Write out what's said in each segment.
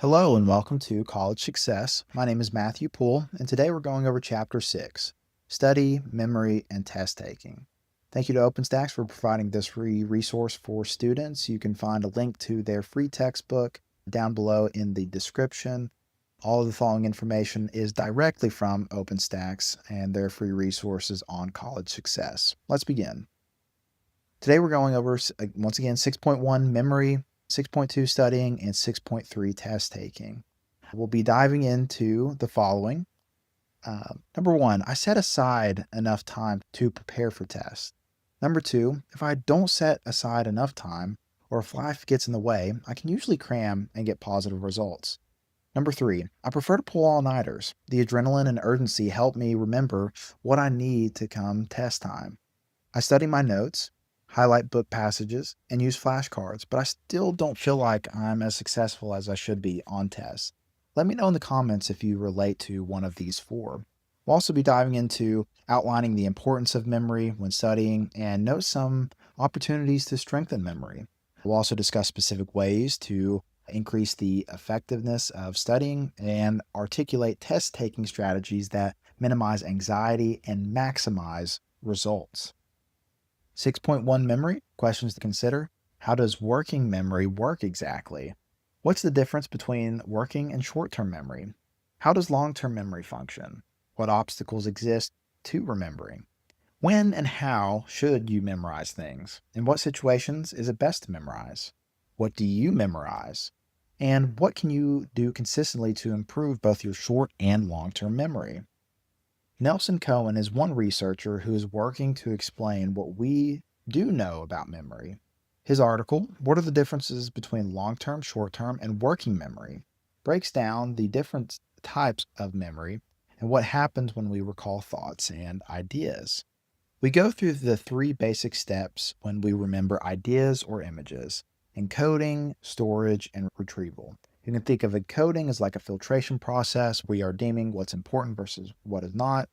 Hello and welcome to College Success. My name is Matthew Poole, and today we're going over Chapter 6, Study, Memory, and Test Taking. Thank you to OpenStax for providing this free resource for students. You can find a link to their free textbook down below in the description. All of the following information is directly from OpenStax and their free resources on college success. Let's begin. Today we're going over, once again, 6.1 Memory, 6.2 Studying, and 6.3 Test Taking. We'll be diving into the following. Number one, I set aside enough time to prepare for tests. Number two, if I don't set aside enough time, or if life gets in the way, I can usually cram and get positive results. Number three, I prefer to pull all-nighters. The adrenaline and urgency help me remember what I need to come test time. I study my notes, highlight book passages, and use flashcards, but I still don't feel like I'm as successful as I should be on tests. Let me know in the comments if you relate to one of these four. We'll also be diving into outlining the importance of memory when studying and note some opportunities to strengthen memory. We'll also discuss specific ways to increase the effectiveness of studying and articulate test-taking strategies that minimize anxiety and maximize results. 6.1 Memory, questions to consider. How does working memory work exactly? What's the difference between working and short-term memory? How does long-term memory function? What obstacles exist to remembering? When and how should you memorize things? In what situations is it best to memorize? What do you memorize? And what can you do consistently to improve both your short and long-term memory? Nelson Cohen is one researcher who is working to explain what we do know about memory. His article, What Are the Differences Between Long-Term, Short-Term, and Working Memory, breaks down the different types of memory and what happens when we recall thoughts and ideas. We go through the three basic steps when we remember ideas or images: encoding, storage, and retrieval. You can think of encoding as like a filtration process. We are deeming what's important versus what is not.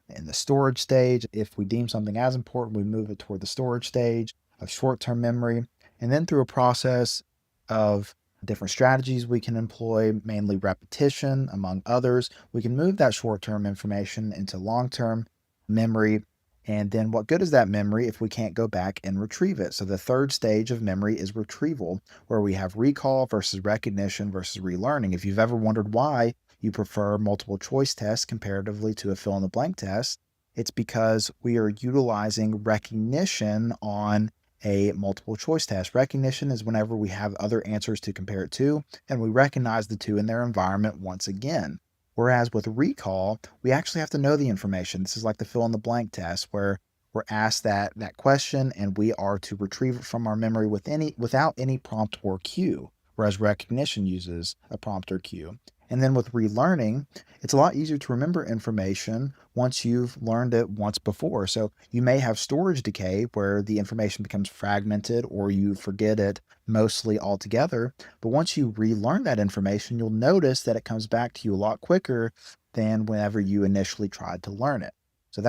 In the storage stage, if we deem something as important, we move it toward the storage stage of short-term memory. And then through a process of different strategies we can employ, mainly repetition, among others, we can move that short-term information into long-term memory. And then what good is that memory if we can't go back and retrieve it? So the third stage of memory is retrieval, where we have recall versus recognition versus relearning. If you've ever wondered why you prefer multiple choice tests comparatively to a fill in the blank test, it's because we are utilizing recognition on a multiple choice test. Recognition is whenever we have other answers to compare it to, and we recognize the two in their environment once again. Whereas with recall, we actually have to know the information. This is like the fill in the blank test where we're asked that question and we are to retrieve it from our memory without any prompt or cue, whereas recognition uses a prompt or cue. And then with relearning, it's a lot easier to remember information once you've learned it once before. So you may have storage decay where the information becomes fragmented or you forget it mostly altogether. But once you relearn that information, you'll notice that it comes back to you a lot quicker than whenever you initially tried to learn it. So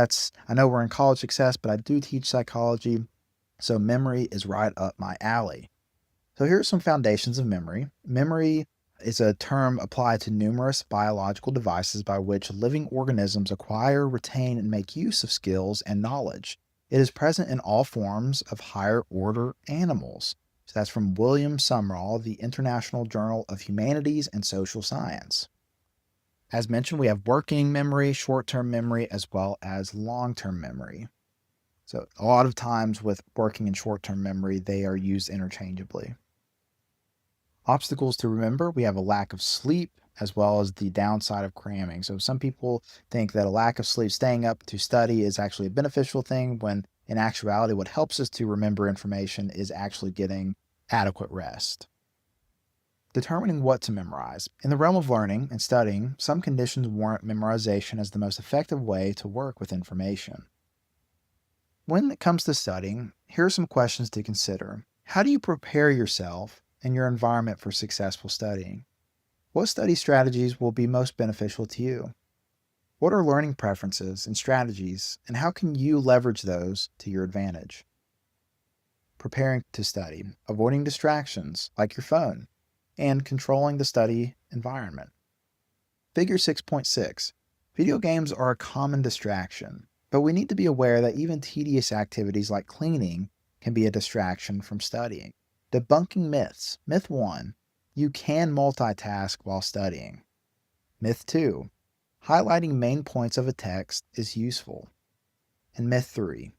I know we're in college success, but I do teach psychology. So memory is right up my alley. So here are some foundations of memory. Memory is a term applied to numerous biological devices by which living organisms acquire, retain, and make use of skills and knowledge. It is present in all forms of higher order animals. So that's from William Sumrall, the International Journal of Humanities and Social Science. As mentioned, we have working memory, short-term memory, as well as long-term memory. So a lot of times with working and short-term memory, they are used interchangeably. Obstacles to remember, we have a lack of sleep as well as the downside of cramming. So some people think that a lack of sleep, staying up to study, is actually a beneficial thing, when in actuality what helps us to remember information is actually getting adequate rest. Determining what to memorize. In the realm of learning and studying, some conditions warrant memorization as the most effective way to work with information. When it comes to studying, here are some questions to consider. How do you prepare yourself and your environment for successful studying? What study strategies will be most beneficial to you? What are learning preferences and strategies, and how can you leverage those to your advantage? Preparing to study, avoiding distractions like your phone, and controlling the study environment. Figure 6.6. Video games are a common distraction, but we need to be aware that even tedious activities like cleaning can be a distraction from studying. Debunking myths. Myth 1. You can multitask while studying. Myth 2. Highlighting main points of a text is useful. And myth 3.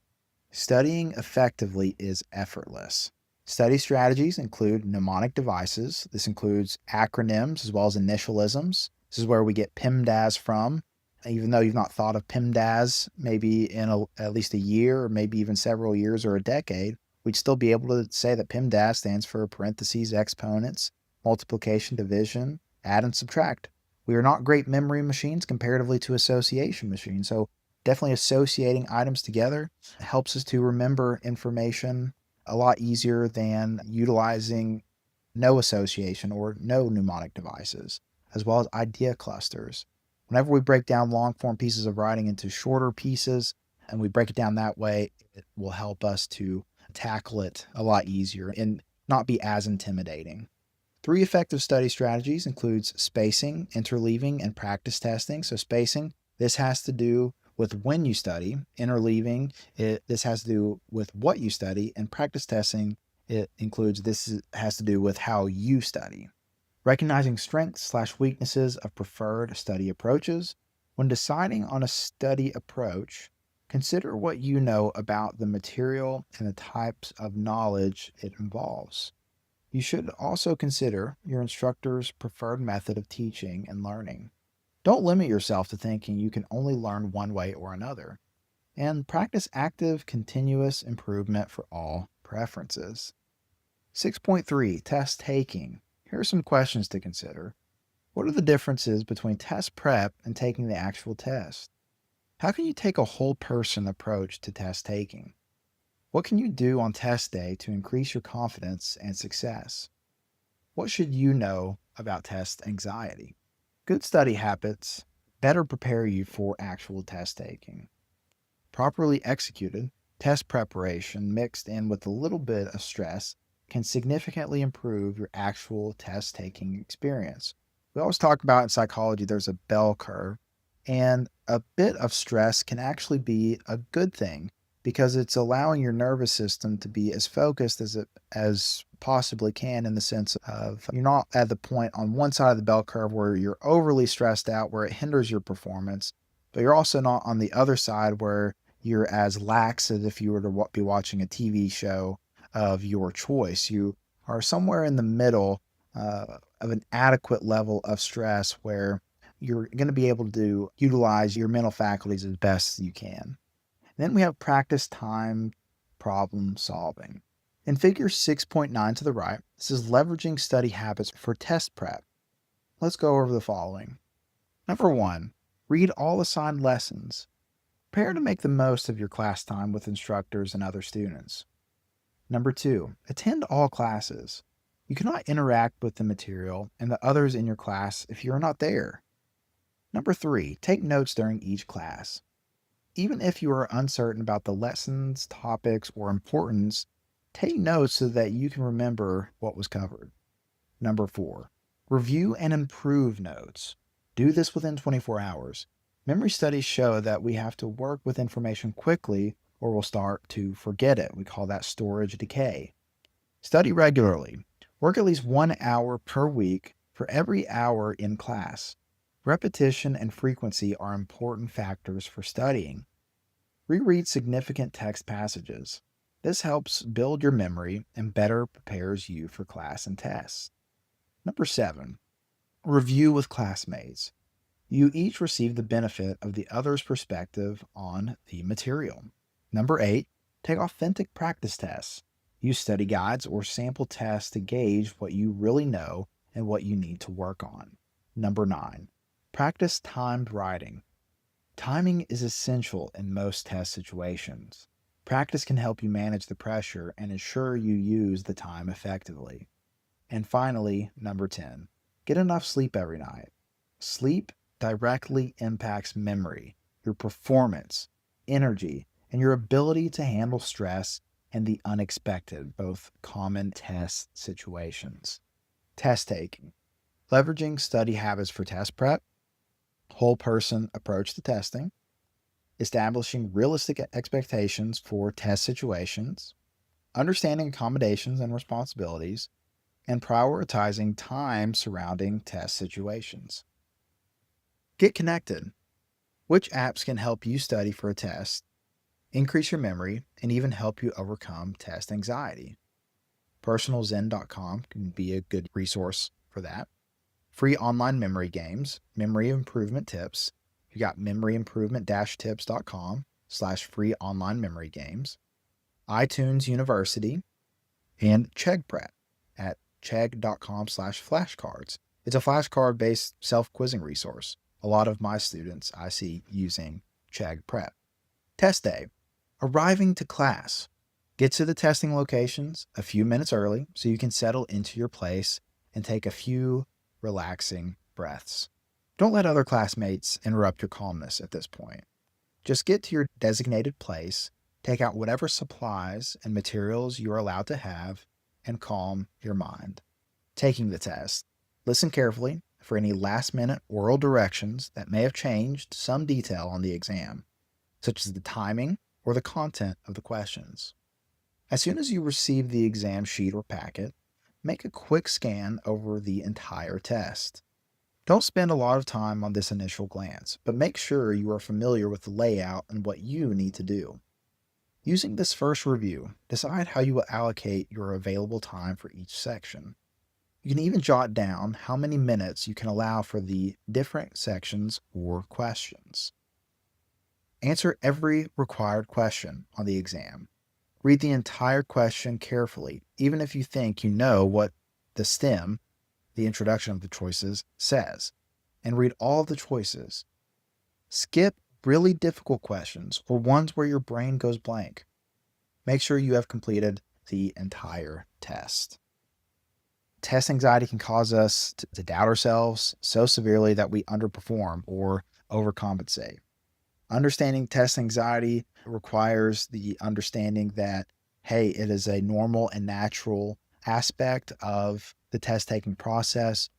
Studying effectively is effortless. Study strategies include mnemonic devices. This includes acronyms as well as initialisms. This is where we get PEMDAS from. Even though you've not thought of PEMDAS maybe in at least a year or maybe even several years or a decade, we'd still be able to say that PEMDAS stands for parentheses, exponents, multiplication, division, add and subtract. We are not great memory machines comparatively to association machines, so definitely associating items together helps us to remember information a lot easier than utilizing no association or no mnemonic devices, as well as idea clusters. Whenever we break down long form pieces of writing into shorter pieces and we break it down that way, it will help us to tackle it a lot easier and not be as intimidating. 3 effective study strategies includes spacing, interleaving, and practice testing. So spacing, this has to do with when you study. Interleaving, this has to do with what you study. And practice testing, this has to do with how you study. Recognizing strengths/weaknesses of preferred study approaches. When deciding on a study approach, consider what you know about the material and the types of knowledge it involves. You should also consider your instructor's preferred method of teaching and learning. Don't limit yourself to thinking you can only learn one way or another. And practice active, continuous improvement for all preferences. 6.3 Test taking. Here are some questions to consider. What are the differences between test prep and taking the actual test? How can you take a whole person approach to test taking? What can you do on test day to increase your confidence and success? What should you know about test anxiety? Good study habits better prepare you for actual test taking. Properly executed, test preparation mixed in with a little bit of stress can significantly improve your actual test taking experience. We always talk about in psychology there's a bell curve, and a bit of stress can actually be a good thing because it's allowing your nervous system to be as focused as possibly can, in the sense of you're not at the point on one side of the bell curve where you're overly stressed out where it hinders your performance, but you're also not on the other side where you're as lax as if you were to be watching a TV show of your choice. You are somewhere in the middle of an adequate level of stress where you're going to be able to utilize your mental faculties as best as you can. Then we have practice time problem solving. In figure 6.9 to the right, this is leveraging study habits for test prep. Let's go over the following. Number 1, read all assigned lessons. Prepare to make the most of your class time with instructors and other students. Number 2, attend all classes. You cannot interact with the material and the others in your class if you are not there. Number 3, take notes during each class. Even if you are uncertain about the lessons, topics, or importance, take notes so that you can remember what was covered. Number 4, review and improve notes. Do this within 24 hours. Memory studies show that we have to work with information quickly or we'll start to forget it. We call that storage decay. Study regularly. Work at least 1 hour per week for every hour in class. Repetition and frequency are important factors for studying. Reread significant text passages. This helps build your memory and better prepares you for class and tests. Number 7, review with classmates. You each receive the benefit of the other's perspective on the material. Number 8, take authentic practice tests. Use study guides or sample tests to gauge what you really know and what you need to work on. Number 9, practice timed writing. Timing is essential in most test situations. Practice can help you manage the pressure and ensure you use the time effectively. And finally, number 10, get enough sleep every night. Sleep directly impacts memory, your performance, energy, and your ability to handle stress and the unexpected, both common test situations. Test taking. leveraging study habits for test prep, whole person approach to testing, establishing realistic expectations for test situations, understanding accommodations and responsibilities, and prioritizing time surrounding test situations. Get connected. Which apps can help you study for a test, increase your memory, and even help you overcome test anxiety? PersonalZen.com can be a good resource for that. Free online memory games, memory improvement tips. You got memoryimprovement-tips.com/free online memory games. iTunes University, and CheggPrep at chegg.com/flashcards. It's a flashcard-based self-quizzing resource. A lot of my students I see using CheggPrep. Test day. Arriving to class. Get to the testing locations a few minutes early so you can settle into your place and take a few relaxing breaths. Don't let other classmates interrupt your calmness at this point. Just get to your designated place, take out whatever supplies and materials you are allowed to have, and calm your mind. Taking the test. Listen carefully for any last-minute oral directions that may have changed some detail on the exam, such as the timing or the content of the questions. As soon as you receive the exam sheet or packet, make a quick scan over the entire test. Don't spend a lot of time on this initial glance, but make sure you are familiar with the layout and what you need to do. Using this first review, decide how you will allocate your available time for each section. You can even jot down how many minutes you can allow for the different sections or questions. Answer every required question on the exam. Read the entire question carefully, even if you think you know what the STEM, the introduction of the choices, says, and read all of the choices. Skip really difficult questions or ones where your brain goes blank. Make sure you have completed the entire test. Test anxiety can cause us to doubt ourselves so severely that we underperform or overcompensate. Understanding test anxiety requires the understanding that, hey, it is a normal and natural aspect of the test taking process,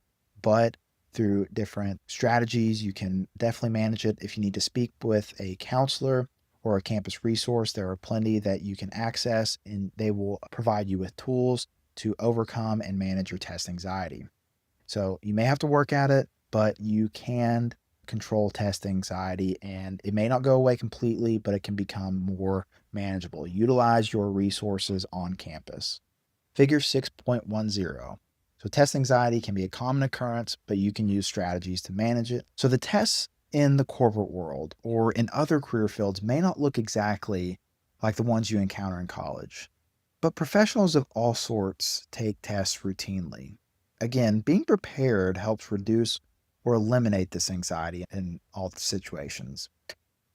but through different strategies, you can definitely manage it. If you need to speak with a counselor or a campus resource, there are plenty that you can access, and they will provide you with tools to overcome and manage your test anxiety. So you may have to work at it, but you can control test anxiety, and it may not go away completely, but it can become more manageable. Utilize your resources on campus. Figure 6.10. So test anxiety can be a common occurrence, but you can use strategies to manage it. So the tests in the corporate world or in other career fields may not look exactly like the ones you encounter in college, but professionals of all sorts take tests routinely. Again, being prepared helps reduce or eliminate this anxiety in all situations.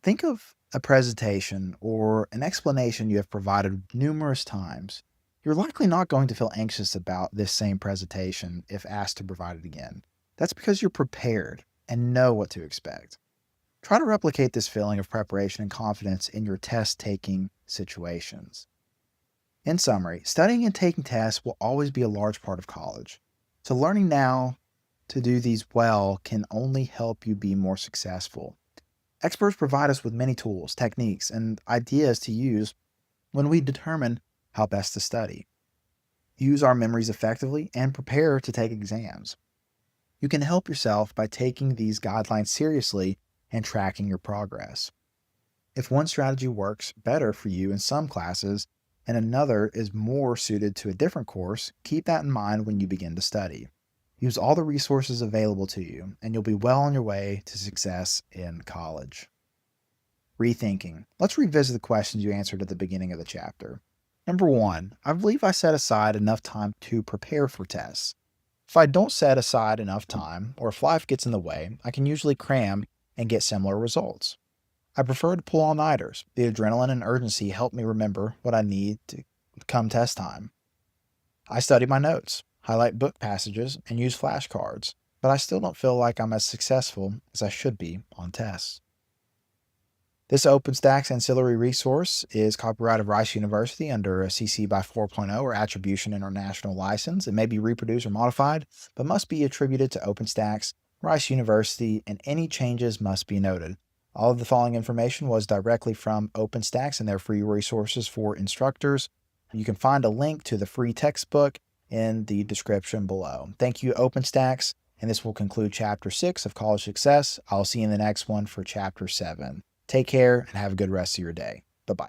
Think of a presentation or an explanation you have provided numerous times. You're likely not going to feel anxious about this same presentation if asked to provide it again. That's because you're prepared and know what to expect. Try to replicate this feeling of preparation and confidence in your test-taking situations. In summary, studying and taking tests will always be a large part of college. So learning now to do these well can only help you be more successful. Experts provide us with many tools, techniques, and ideas to use when we determine how best to study. Use our memories effectively and prepare to take exams. You can help yourself by taking these guidelines seriously and tracking your progress. If one strategy works better for you in some classes and another is more suited to a different course, keep that in mind when you begin to study. Use all the resources available to you, and you'll be well on your way to success in college. Rethinking. Let's revisit the questions you answered at the beginning of the chapter. Number 1, I believe I set aside enough time to prepare for tests. If I don't set aside enough time, or if life gets in the way, I can usually cram and get similar results. I prefer to pull all-nighters. The adrenaline and urgency help me remember what I need to come test time. I study my notes, highlight book passages, and use flashcards, but I still don't feel like I'm as successful as I should be on tests. This OpenStax ancillary resource is copyright of Rice University under a CC by 4.0 or Attribution International License. It may be reproduced or modified, but must be attributed to OpenStax, Rice University, and any changes must be noted. All of the following information was directly from OpenStax and their free resources for instructors. You can find a link to the free textbook in the description below. Thank you, OpenStax, and this will conclude Chapter 6 of College Success. I'll see you in the next one for Chapter 7. Take care and have a good rest of your day.